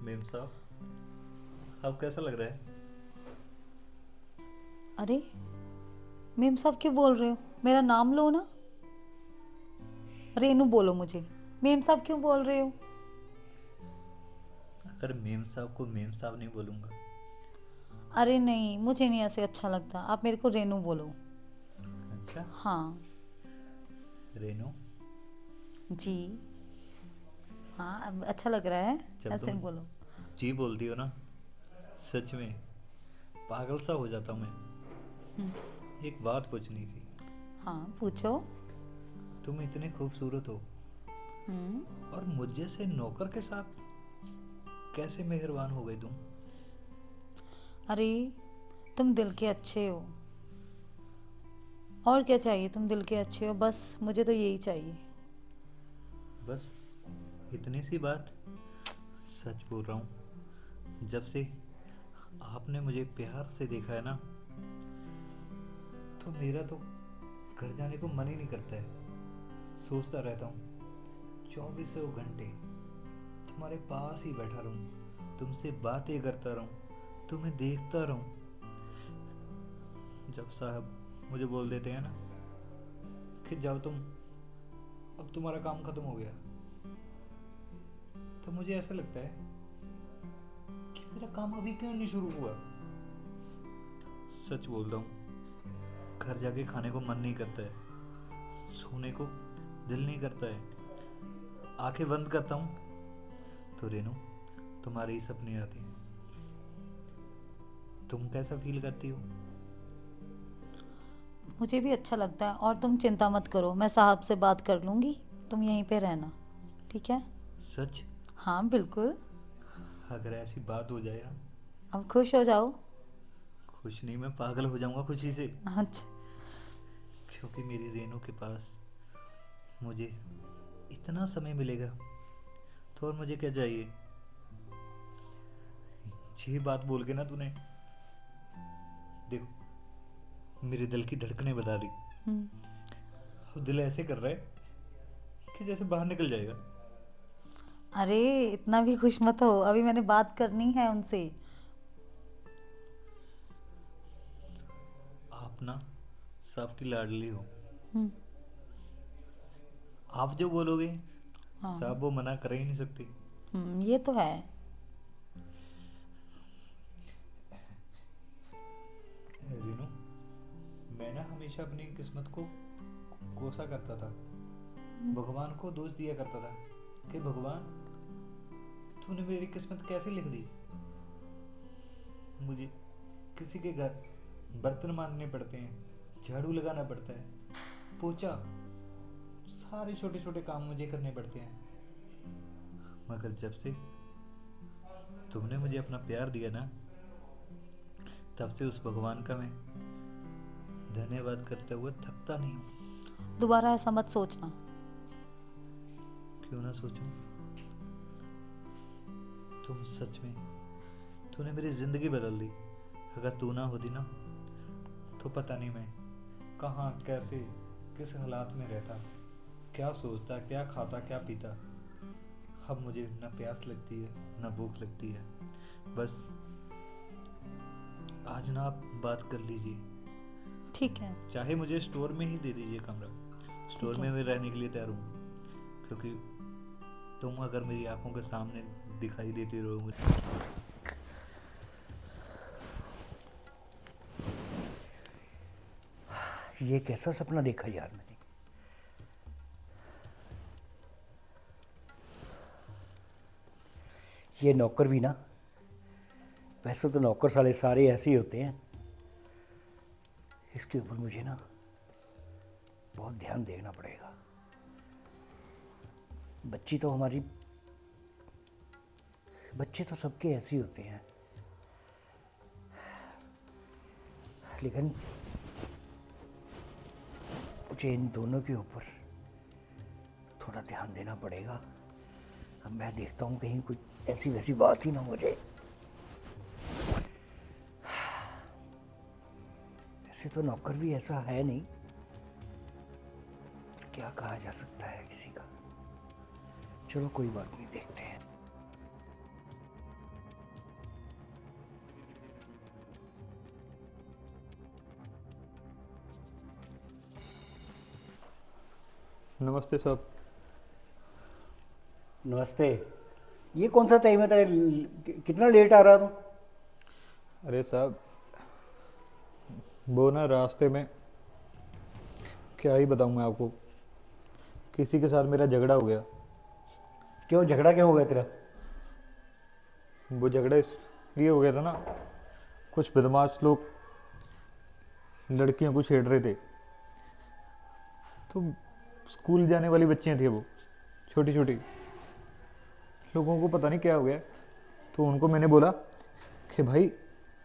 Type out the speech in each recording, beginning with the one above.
Ma'am साहब, अब कैसा लग रहा है? अरे, मेम साहब क्यों बोल रहे हो? मेरा नाम लो ना। रेनू बोलो मुझे। मेम साहब क्यों बोल रहे हो? अगर मेम साहब को मेम साहब नहीं बोलूँगा। अरे नहीं, मुझे नहीं ऐसे अच्छा लगता, आप मेरे को रेनू बोलो। अच्छा। हाँ। रेनू। जी। हाँ, अब अच्छा लग रहा है। जब ऐसे तुम बोलो। जी बोलती हो ना, सच में पागल सा हो जाता हूँ मैं। एक बात पूछनी थी। हाँ, पूछो। तुम इतने खूबसूरत हो हम्म। और मुझ जैसे नौकर के साथ कैसे मेहरबान हो गई तुम? अरे, तुम दिल के अच्छे हो। और क्या चाहिए? तुम दिल के अच्छे हो, बस मुझे तो यही चाहिए। बस इतनी सी बात। सच बोल रहा हूँ, जब से आपने मुझे प्यार से देखा है ना, तो मेरा तो घर जाने को मन ही नहीं करता है। सोचता रहता हूँ 2400 घंटे तुम्हारे पास ही बैठा रहूं, तुमसे बातें करता रहूं, तुम्हें देखता रहूं। जब साहब मुझे बोल देते हैं ना कि जाओ तुम, अब तुम्हारा काम खत्म हो गया, तो मुझे ऐसा लगता है कि मेरा काम अभी क्यों नहीं शुरू हुआ। सच बोल रहा हूँ, घर जाके खाने को मन नहीं करता है, सोने को दिल नहीं करता है। आंखें बंद करता हूँ तो रेनू तुम्हारे ही सपने आते हैं। तुम कैसा फील करती हो? मुझे भी अच्छा लगता है, और तुम चिंता मत करो, मैं साहब से बात कर लूँगी। तुम यहीं पे रहना, ठीक है? सच? हाँ, बिल्कुल। अगर ऐसी बात हो जाए ना, अब खुश हो जाओ। खुश नहीं, मैं पागल हो जाऊंगा खुशी से। अच्छा। क्योंकि मेरी रेनू के पास मुझे इतना समय मिलेगा, तो और मुझे क्या चाहिए? ये बात बोल के ना तूने, देखो, मेरे दिल की धड़कनें बता दी। हम्म। अब दिल ऐसे कर रहा है कि जैसे बाहर निकल जाएगा। अरे, इतना भी खुश मत हो, अभी मैंने बात करनी है उनसे। आप ना साफ की लाडली हो। हम्म। आप जो बोलोगे हाँ। साहब वो मना कर ही नहीं सकती। ये तो है। रीनू, मैं ना हमेशा अपनी किस्मत को कोसा करता था, भगवान को दोष दिया करता था कि भगवान तूने मेरी किस्मत कैसे लिख दी। मुझे किसी के घर बर्तन मांजने पड़ते हैं, झाड़ू लगाना पड़ता है, पोछा, सारे छोटे छोटे काम मुझे करने पड़ते हैं। मगर जब से तुमने मुझे अपना प्यार दिया ना, तब से उस भगवान का मैं धन्यवाद करते हुए थकता नहीं हूँ। दोबारा ऐसा मत सोचना। क्यों ना सोचूं? तुम सच में, तूने मेरी जिंदगी बदल दी। अगर तू ना होती ना, तो पता नहीं मैं कहाँ, कैसे, किस हालात में रहता, क्या सोचता, क्या खाता, क्या पीता। अब मुझे न प्यास लगती है न भूख लगती है। बस आज ना आप बात कर लीजिए, ठीक है। चाहे मुझे स्टोर में ही दे दीजिए कमरा। स्टोर ठीक में है। मैं रहने के लिए तैयार हूँ, क्योंकि तुम अगर मेरी आंखों के सामने दिखाई देती रहो मुझे। ये कैसा सपना देखा यार मैंने। ये नौकर भी ना, वैसे तो नौकर साले सारे ऐसे ही होते हैं। इसके ऊपर मुझे ना बहुत ध्यान देना पड़ेगा। बच्ची तो हमारी, बच्चे तो सबके ऐसे ही होते हैं, लेकिन मुझे इन दोनों के ऊपर थोड़ा ध्यान देना पड़ेगा। अब मैं देखता हूँ कहीं कुछ ऐसी वैसी बात ही ना हो जाए। ऐसे तो नौकर भी ऐसा है नहीं, क्या कहा जा सकता है किसी का। चलो कोई बात नहीं, देखते हैं। नमस्ते साहब। नमस्ते। ये कौन सा टाइम है तेरे? कितना लेट आ रहा तू? अरे साहब, वो ना रास्ते में, क्या ही बताऊँ मैं आपको, किसी के साथ मेरा झगड़ा हो गया। क्यों झगड़ा क्यों हो गया तेरा? वो झगड़ा इसलिए हो गया था ना, कुछ बदमाश लोग लड़कियों को छेड़ रहे थे। तो स्कूल जाने वाली बच्चियां थी वो, छोटी छोटी। लोगों को पता नहीं क्या हो गया, तो उनको मैंने बोला कि भाई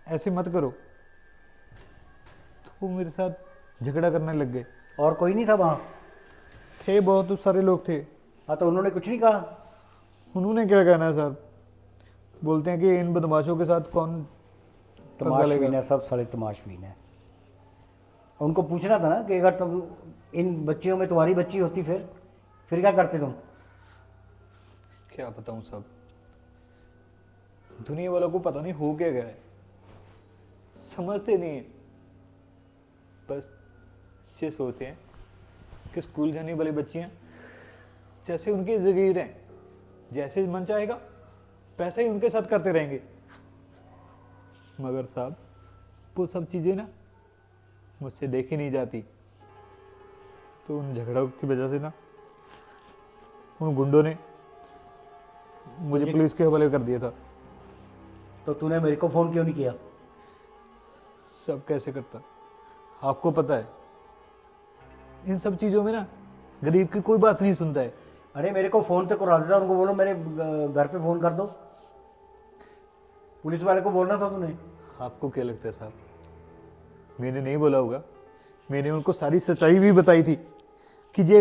ऐसे मत करो, तो वो मेरे साथ झगड़ा करने लग गए। और कोई नहीं था वहाँ? थे, बहुत सारे लोग थे। हाँ, तो उन्होंने कुछ नहीं कहा? उन्होंने क्या कहना है साहब, बोलते हैं कि इन बदमाशों के साथ कौन पंगा लेगा। तमाशबीन है, सब साले तमाशबीन है। उनको पूछना था ना कि अगर तुम इन बच्चियों में तुम्हारी बच्ची होती फिर क्या करते तुम? क्या बताऊं साहब, दुनिया वालों को पता नहीं हो क्या गया है, समझते नहीं है। बस ये सोचते हैं कि स्कूल जाने वाली बच्चियां जैसे उनकी जगीर हैं, जैसे मन चाहेगा पैसा ही उनके साथ करते रहेंगे। मगर साहब, वो सब चीजें ना मुझसे देखी नहीं जाती। तो उन झगड़ों की वजह से ना उन गुंडों ने मुझे पुलिस के हवाले कर दिया था। तो तूने मेरे को फ़ोन क्यों नहीं किया? सब कैसे करता, आपको पता है, इन सब चीजों में ना गरीब की कोई बात नहीं सुनता है। अरे मेरे को फ़ोन तो करा देता, उनको बोलो मेरे घर पे फ़ोन कर दो। पुलिस वाले को बोलना था तूने। आपको क्या लगता है साहब, मैंने नहीं बोला होगा? मैंने उनको सारी सच्चाई भी बताई थी कि ये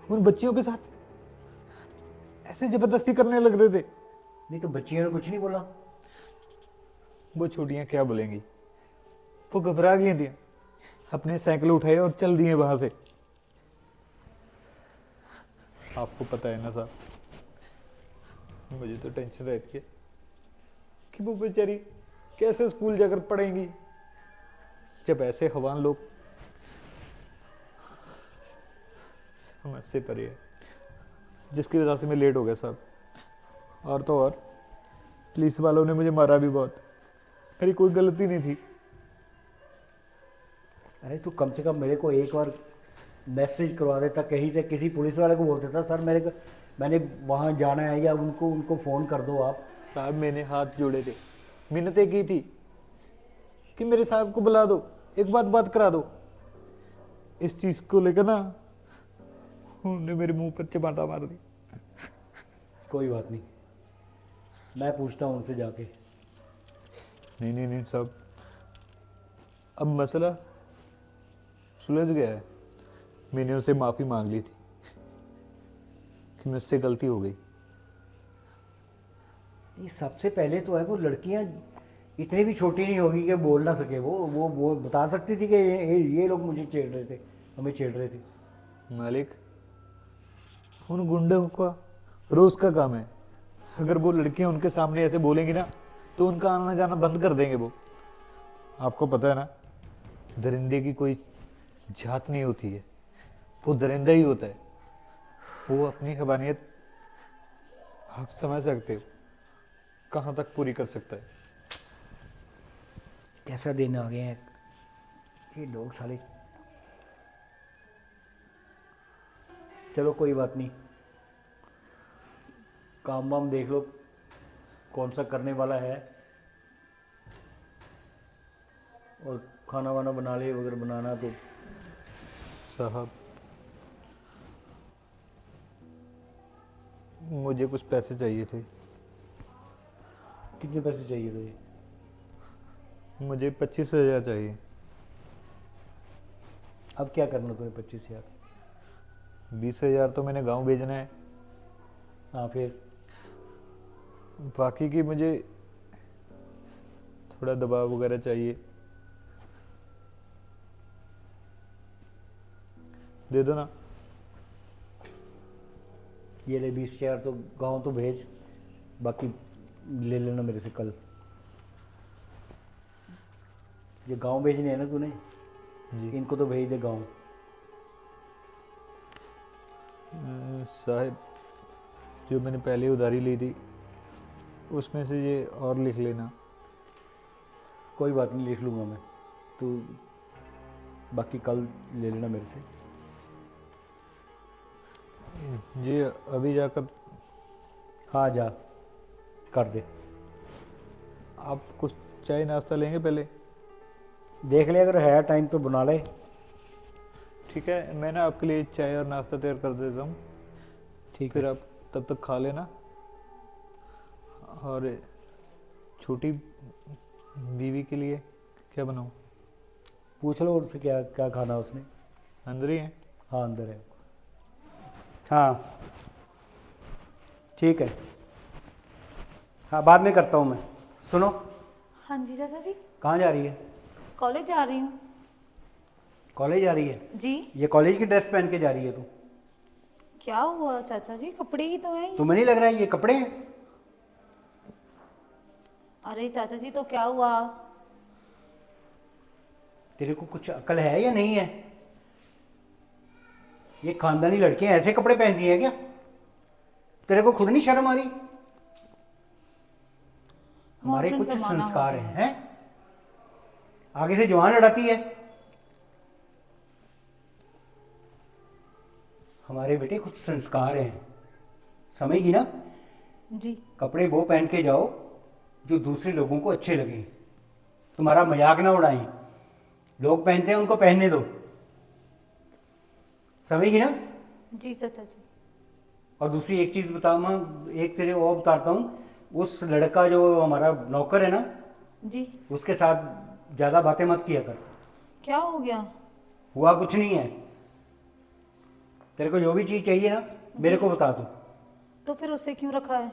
उन बच्चियों के साथ ऐसे जबरदस्ती करने लग रहे थे। नहीं तो बच्चियों ने कुछ नहीं बोला? वो छोटियां क्या बोलेंगी, वो घबरा गई थी, अपने साइकिल उठाए और चल दिए वहां से। आपको पता है ना साहब, मुझे तो टेंशन रहती है कि वो बेचारी कैसे स्कूल जाकर पढ़ेंगी, जब ऐसे हवान लोग समझ से परे है, जिसकी वजह से मैं लेट हो गया साहब। और तो और पुलिस वालों ने मुझे मारा भी बहुत, मेरी कोई गलती नहीं थी। अरे तू कम से कम मेरे को एक बार मैसेज करवा देता, कहीं से किसी पुलिस वाले को बोल देता सर मैंने वहाँ जाना है, या उनको फ़ोन कर दो आप। साहब मैंने हाथ जोड़े थे, मिन्नतें की थी कि मेरे साहब को बुला दो, एक बात करा दो। इस चीज को लेकर ना उन्होंने मेरे मुंह पर चिमाटा मार दी। कोई बात नहीं, मैं पूछता हूँ उनसे जाके। नहीं नहीं नहीं साहब, अब मसला सुलझ गया है। मैंने उनसे माफी मांग ली थी कि मुझसे गलती हो गई। ये सबसे पहले तो है, वो लड़कियां इतनी भी छोटी नहीं होगी कि बोल ना सके। वो बता सकती थी कि ये लोग मुझे छेड़ रहे थे, हमें छेड़ रहे थे। मालिक, उन गुंडों का रोज का काम है। अगर वो लड़कियां उनके सामने ऐसे बोलेंगी ना, तो उनका आना जाना बंद कर देंगे वो। आपको पता है ना, दरिंदे की कोई जात नहीं होती है, वो दरिंदा ही होता है। वो अपनी हवानियत आप समझ सकते हो कहाँ तक पूरी कर सकता है। कैसा दिन आ गए हैं ये लोग साले। चलो कोई बात नहीं, काम वाम देख लो कौन सा करने वाला है, और खाना वाना बना ले अगर बनाना तो। साहब मुझे कुछ पैसे चाहिए थे। कितने पैसे चाहिए तुझे? मुझे 25,000 चाहिए। अब क्या करना तुम्हें 25,000? 20,000 तो मैंने गांव भेजना है, हाँ फिर? बाकी की मुझे थोड़ा दबाव वगैरह चाहिए, दे दो ना। ये ले 20,000 तो गाँव तो भेज, बाकी ले लेना मेरे से कल। ये गांव भेजने हैं ना तूने, जी इनको तो भेज दे गांव। साहब, जो मैंने पहले उधारी ली थी उसमें से ये और लिख लेना। कोई बात नहीं, लिख लूँगा मैं। तू बाकी कल ले लेना मेरे से। जी अभी जाकर। हाँ जा, कर दे। आप कुछ चाय नाश्ता लेंगे पहले? देख ले, अगर है टाइम तो बना ले। ठीक है, मैं ना आपके लिए चाय और नाश्ता तैयार कर देता हूँ। ठीक फिर है। आप तब तक खा लेना। और छोटी बीवी के लिए क्या बनाऊँ? पूछ लो उनसे क्या क्या खाना उसने। अंदर ही है। हाँ अंदर है। हाँ ठीक है। हाँ बाद में करता हूँ मैं। सुनो, हाँ जी चाचा जी। कहाँ जा रही है? कॉलेज जा रही हूँ। कॉलेज जा रही है? जी। ये कॉलेज की ड्रेस पहन के जा रही है तू? क्या हुआ चाचा जी, कपड़े ही तो हैं ये। तुम्हें नहीं लग रहा है ये कपड़े हैं? अरे चाचा जी तो क्या हुआ? तेरे को कुछ अकल है या नहीं है? ये खानदानी लड़कियां ऐसे कपड़े पहनती हैं क्या? तेरे को खुद नहीं शर्म आ रही? हमारे मॉडर्न कुछ जमाना हो संस्कार गया हैं, हैं? आगे से जवान लड़ाती है। हमारे बेटे कुछ संस्कार हैं, समझेगी ना? जी। कपड़े वो पहन के जाओ जो दूसरे लोगों को अच्छे लगे, तुम्हारा मजाक ना उड़ाएं। लोग पहनते हैं उनको पहनने दो, समझेगी ना? जी चाचा जी। और दूसरी एक चीज बताऊँ मैं, एक तेरे और बताता हूँ। उस लड़का जो हमारा नौकर है ना, जी। उसके साथ ज्यादा बातें मत किया कर। क्या हो गया? हुआ कुछ नहीं है। तेरे को जो भी चीज चाहिए ना मेरे को बता दो। तो फिर उससे क्यों रखा है?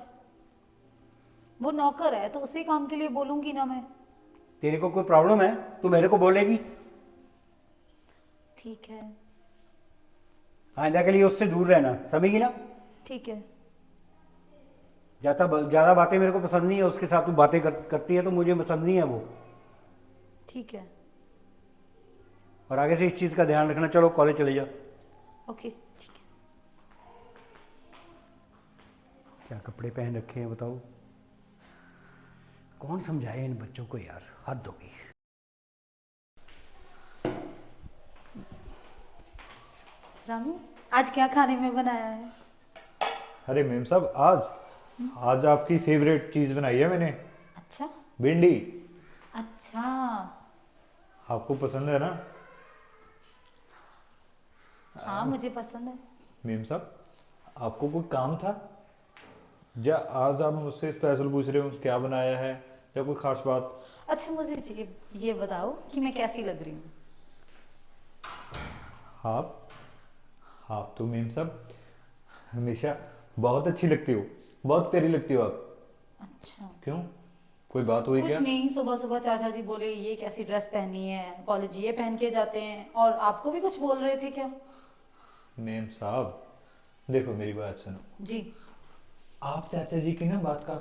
वो नौकर है तो उसी काम के लिए बोलूंगी ना मैं। तेरे को कोई प्रॉब्लम है तो मेरे को बोलेगी। ठीक है। आइंदा के लिए उससे दूर रहना, समझेगी ना? ठीक है। ज्यादा बातें मेरे को पसंद नहीं है। उसके साथ तू बातें करती है तो मुझे पसंद नहीं है वो। ठीक है। और आगे से इस चीज का ध्यान रखना। चलो कॉलेज चले जा। ओके ठीक है। क्या कपड़े पहन रखे हैं बताओ? कौन समझाए इन बच्चों को यार, हद होगी। रामू, आज क्या खाने में बनाया है? अरे मेम साहब, आज आपकी फेवरेट चीज़ बनाई है मैंने। अच्छा। भिंडी। अच्छा। आपको पसंद है ना? हाँ मुझे पसंद है। मेम साहब, आपको कोई काम था या आज आप मुझसे स्पेशल पूछ रहे हो क्या बनाया है या कोई खास बात? अच्छा मुझे ये बताओ कि मैं कैसी लग रही हूँ? आप तो मेम साहब हमेशा बहुत अच्छी लगती हो, बहुत प्यारी लगती हो आप। अच्छा। क्यों, कोई बात हुई कुछ क्या? नहीं, सुबह सुबह चाचा जी बोले ये कैसी ड्रेस पहनी है, कॉलेज ये पहन के जाते हैं, और आपको भी कुछ बोल रहे थे क्या? मेम साहब देखो, मेरी बात सुनो। जी। आप चाचा जी की ना बात का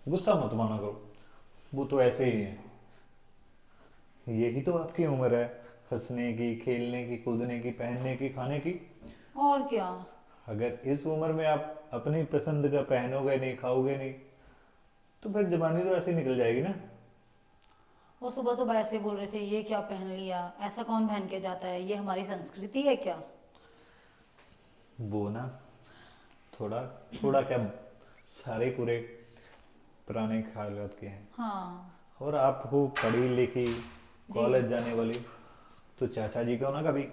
गुस्सा मत माना करो, वो तो ऐसे ही हैं। यही तो आपकी उम्र है, हंसने की, खेलने की, कूदने की, पहनने की, खाने की। और क्या। अगर इस उम्र में आप अपनी पसंद का पहनोगे नहीं, खाओगे नहीं, तो फिर जवानी तो ऐसे ही निकल जाएगी ना। वो सुबह सुबह ऐसे बोल रहे थे ये क्या पहन लिया, ऐसा कौन पहन के जाता है, ये हमारी संस्कृति है क्या? वो ना थोड़ा थोड़ा क्या, सारे पूरे पुराने ख्यालात के हैं। हाँ। और आप हो पढ़ी लिखी, कॉलेज जाने वाली, तो चाचा जी को ना कभी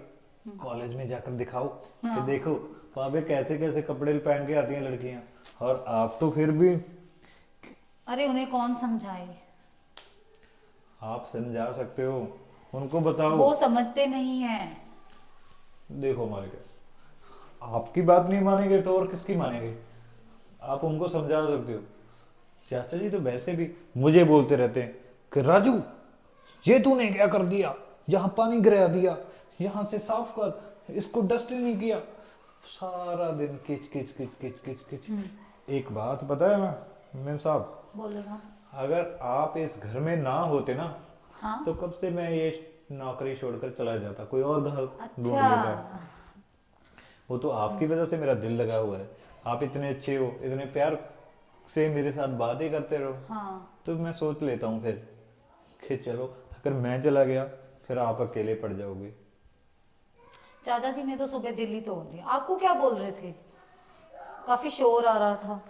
कॉलेज में जाकर दिखाओ कि हाँ। देखो वहाँ पे कैसे कैसे कपड़े पहन के आती हैं लड़कियां। और आप तो फिर भी, अरे उन्हें कौन समझाए? आप समझा सकते हो, उनको बताओ। वो समझते नहीं है। देखो मालिक, आपकी बात नहीं मानेंगे तो और किसकी मानेंगे? आप उनको समझा सकते हो। चाचा जी तो वैसे भी मुझे बोलते रहते हैं कि राजू ये तूने क्या कर दिया, यहाँ पानी गिरा दिया, यहाँ से साफ कर, इसको डस्ट नहीं किया, सारा दिन किच किच किच किच किच किच। एक बात पता है मैम साहब, बोलेगा। अगर आप इस घर में ना होते ना, हाँ। तो कब से मैं ये नौकरी छोड़कर चला जाता, कोई और घर ढूंढ अच्छा। लेता। वो तो आपकी वजह से मेरा दिल लगा हुआ है। आप इतने अच्छे हो, इतने प्यार से मेरे साथ बातें करते रहो, हाँ तो मैं सोच लेता हूँ फिर कि चलो अगर मैं चला गया फिर आप अकेले पड़ जाओगे। चाचा जी ने तो सुबह दिल्ली तोड़ दिया। आपको क्या बोल रहे थे? काफी शोर आ रहा था।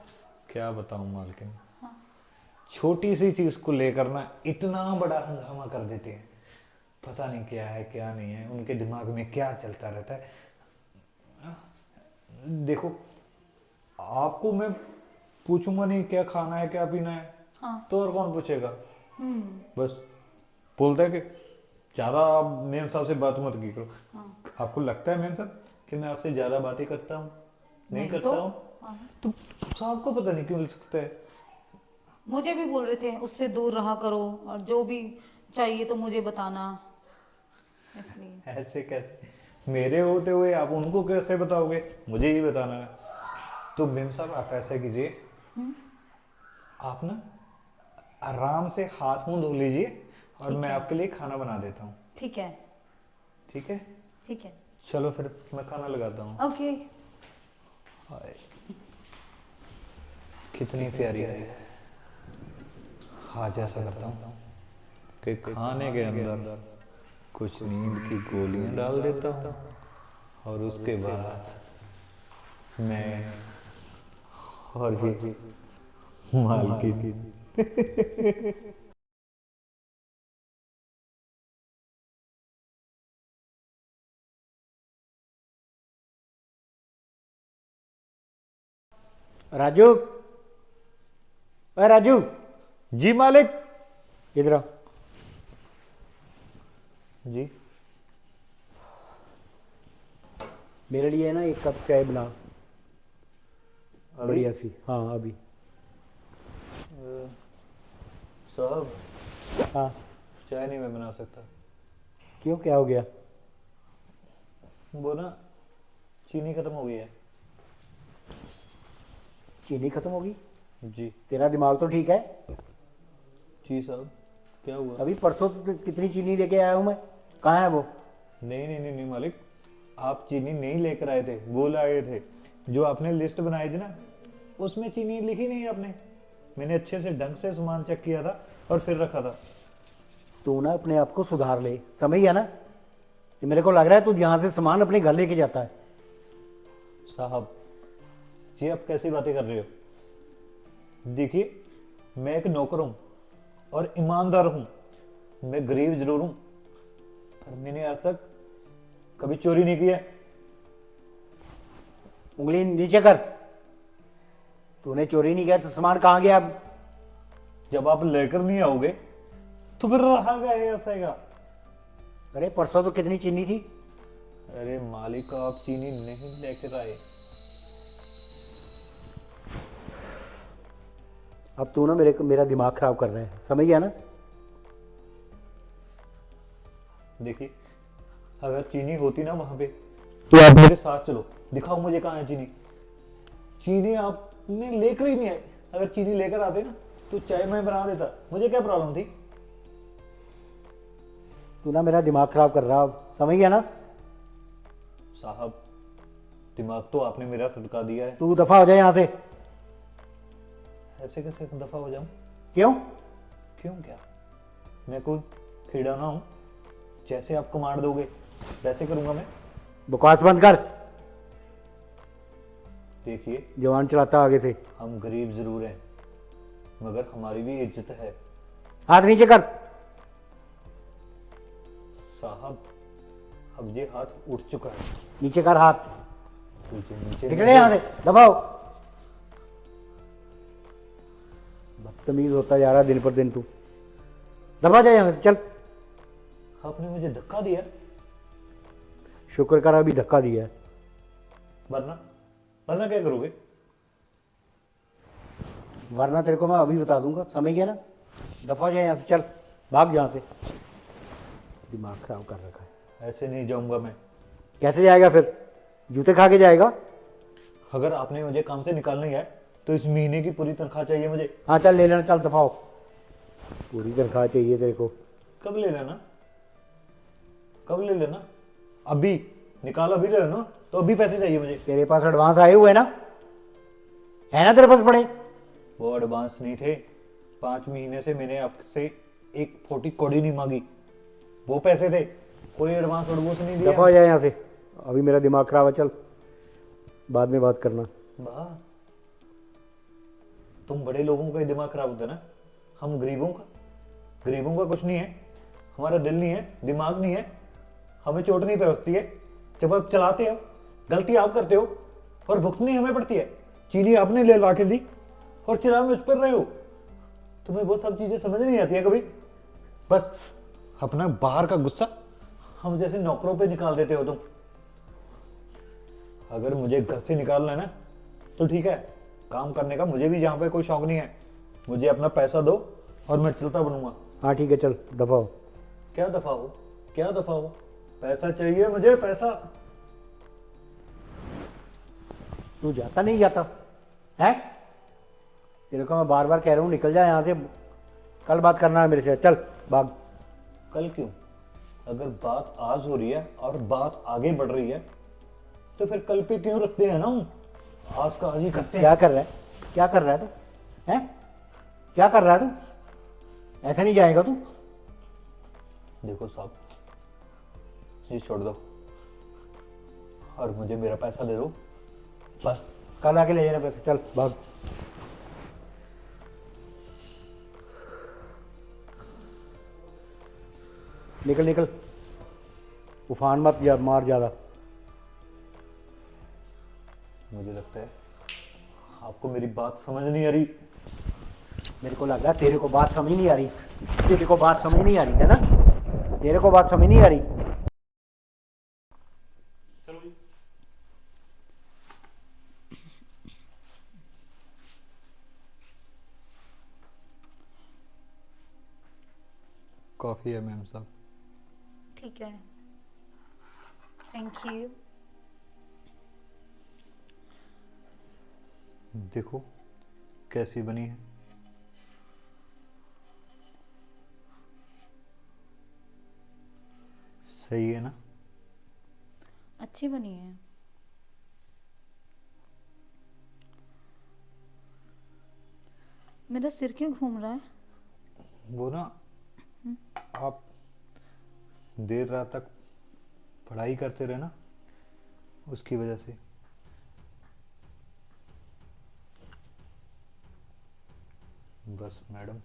क्या बताऊं मालकिन, छोटी सी चीज को लेकर ना इतना बड़ा हंगामा कर देते हैं। पता नहीं क्या है क्या नहीं है, उनके दिमाग में क्या चलता रहता है। देखो, आपको मैं पूछूंगा नहीं क्या खाना है क्या पीना है, हाँ। तो और कौन पूछेगा। हम्म। बस बोलता है कि ज्यादा आप मेम साहब से बात मत की करो। हाँ। आपको लगता है मेम साहब कि मैं आपसे ज्यादा बातें करता हूँ? नहीं करता तो हूँ। हाँ। तो साहब को पता नहीं क्यों लगता है। मुझे भी बोल रहे थे उससे दूर रहा करो, और जो भी चाहिए तो मुझे बताना, इसलिए। ऐसे कैसे, मेरे होते हुए आप उनको कैसे बताओगे? मुझे ही बताना है। तो मेम साहब आप ऐसा कीजिए, आप ना आराम से हाथ मुंह धो लीजिए और ठीक मैं है। आपके लिए खाना बना देता हूँ। ठीक है। ठीक है, ठीक है। चलो फिर मैं खाना लगाता हूँ। ओके। हाय, कितनी प्यारी है। आज ऐसा करता हूँ कि खाने के अंदर कुछ नींद की गोलियां डाल देता हूँ और उसके बाद मैं और ये मालकिन राजू, अरे राजू, जी मालिक। इधर आओ। जी मेरे लिए ना एक कप चाय बना, अभी? बढ़िया सी। हाँ अभी। साहब, हाँ, चाय नहीं मैं बना सकता। क्यों, क्या हो गया? वो ना चीनी खत्म हो गई है। चीनी खत्म होगी? जी। तेरा दिमाग तो ठीक है? जी साहब, क्या हुआ? अभी परसों तो कितनी चीनी लेके आया हूँ मैं, कहाँ है वो? नहीं नहीं नहीं नहीं मालिक, आप चीनी नहीं लेकर आए थे, वो लाए थे। जो आपने लिस्ट बनाई थी ना, उसमें चीनी लिखी नहीं आपने। मैंने अच्छे से ढंग से सामान चेक किया था और फिर रखा था। तू ना अपने आप को सुधार ले, समझ गया ना? कि मेरे को लग रहा है तू यहाँ से सामान अपने घर लेके जाता है। साहब जी, आप कैसी बातें कर रहे हो? देखिए, मैं एक नौकर हूं और ईमानदार हूं। मैं गरीब जरूर हूं, पर मैंने आज तक कभी चोरी नहीं किया। उंगली नीचे कर। तूने चोरी नहीं किया तो सामान कहाँ गया अब? जब आप लेकर नहीं आओगे तो फिर रहा गया ऐसा का। अरे परसों तो कितनी चीनी थी? अरे मालिक, आप चीनी नहीं लेकर आए। अब तू ना मेरा दिमाग खराब कर रहा है, समझ गया ना? देखिए, अगर चीनी होती ना वहां पे, तो आप मेरे साथ चलो, दिखाओ मुझे कहाँ है चीनी। चीनी आपने लेकर ही नहीं आए। अगर चीनी लेकर आते ना तो चाय मैं बना देता, मुझे क्या प्रॉब्लम थी। तू ना मेरा दिमाग खराब कर रहा, अब समझ गया ना? साहब, दिमाग तो आपने मेरा सदका दिया है। तू दफा हो जाए यहाँ से। ऐसे कैसे दफा हो जाऊं? क्यों? क्यों क्या? मैं कोई खिड़ा ना हूं, जैसे आप कमांड दोगे वैसे करूंगा मैं। बकवास बंद कर। देखिए, जवान चलाता आगे से। हम गरीब जरूर हैं, मगर हमारी भी इज्जत है। हाथ नीचे कर। साहब, अब ये हाथ उठ चुका है। नीचे कर हाथ। नीचे नीचे निकले यहाँ से, दबाओ। बदतमीज होता जा रहा दिन पर दिन तू। दबा जाए यहाँ से, चल। आपने मुझे धक्का दिया, शुक्र कर अभी धक्का दिया है। वरना वरना क्या करोगे? वरना तेरे को मैं अभी बता दूंगा, समझ गया ना? दफा जाए यहाँ से, चल। भाग यहाँ से। दिमाग खराब कर रखा है। ऐसे नहीं जाऊंगा मैं। कैसे जाएगा फिर? जूते खा के जाएगा? अगर आपने मुझे काम से निकालना ही है तो इस महीने की पूरी तनख्वाह चाहिए मुझे। हाँ चल ले लेना, चल दफाओ। पूरी तनख्वाह चाहिए तेरे को? कब ले लेना? कब ले लेना? अभी? निकाल अभी रहे हो ना, तो अभी पैसे चाहिए मुझे। तेरे पास एडवांस आए हुए ना, है ना तेरे पास पड़े? वो एडवांस नहीं थे, 5 महीने से मैंने आपसे एक फोटी कौड़ी नहीं मांगी, वो पैसे थे, कोई एडवांस एडवांस नहीं दिया। दफा हो जाए यहाँ से, अभी मेरा दिमाग खराब है, चल बाद में बात करना। वाह, तुम बड़े लोगों का ही दिमाग खराब होता है ना, हम गरीबों का कुछ नहीं है। हमारा दिल नहीं है, दिमाग नहीं है, हमें चोट नहीं पहुंचती है। जब आप चलाते हो, गलती आप करते हो और भुगतनी हमें पड़ती है। चीनी आपने ले ला के दी और चिल्ला में उस पर रहे हो। तुम्हें वो सब चीजें समझ नहीं आती है कभी। बस अपना बाहर का गुस्सा हम जैसे नौकरों पे निकाल देते हो तुम। अगर मुझे घर से निकालना है ना, तो ठीक है, काम करने का मुझे भी जहां पे कोई शौक नहीं है। मुझे अपना पैसा दो और मैं चलता बनूंगा। हाँ ठीक है, चल दफा हो। क्या दफा हो, क्या दफा हो? पैसा चाहिए मुझे, पैसा। तू जाता नहीं जाता है? तेरे को मैं बार बार कह रहा हूँ निकल जा यहाँ से, कल बात करना है मेरे से, चल भाग। कल क्यों? अगर बात आज हो रही है और बात आगे बढ़ रही है, तो फिर कल पे क्यों रखते हैं ना हम? आज का आज ही करते हैं। क्या कर रहा है, क्या कर रहा है तू? है क्या कर रहा है तू? ऐसा नहीं जाएगा तू। देखो साहब, ये छोड़ दो और मुझे मेरा पैसा दे दो बस। कल आके ले जाना पैसे, चल भाग। निकल निकल, उफान मत मार ज्यादा। मुझे लगता है आपको मेरी बात समझ नहीं आ रही। मेरे को लग रहा है तेरे को बात समझ नहीं आ रही, तेरे को बात समझ नहीं आ रही है ना, तेरे को बात समझ नहीं आ रही। चलो जी। कॉफी है मैम साहब। ठीक है, थैंक यू। देखो कैसी बनी है। सही है ना? अच्छी बनी है। मेरा सिर क्यों घूम रहा है? वो ना, आप देर रात तक पढ़ाई करते रहे ना, उसकी वजह से। बस मैडम,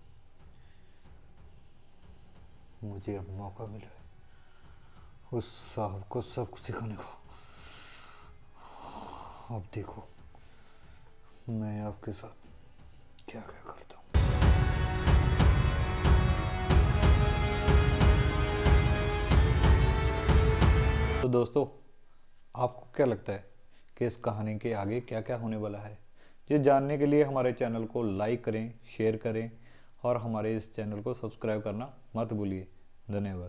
मुझे अब मौका मिला है उस साहब को सब कुछ सिखाने का। अब देखो मैं आपके साथ क्या क्या करता हूँ। तो दोस्तों, आपको क्या लगता है कि इस कहानी के आगे क्या क्या होने वाला है? ये जानने के लिए हमारे चैनल को लाइक करें, शेयर करें और हमारे इस चैनल को सब्सक्राइब करना मत भूलिए। धन्यवाद।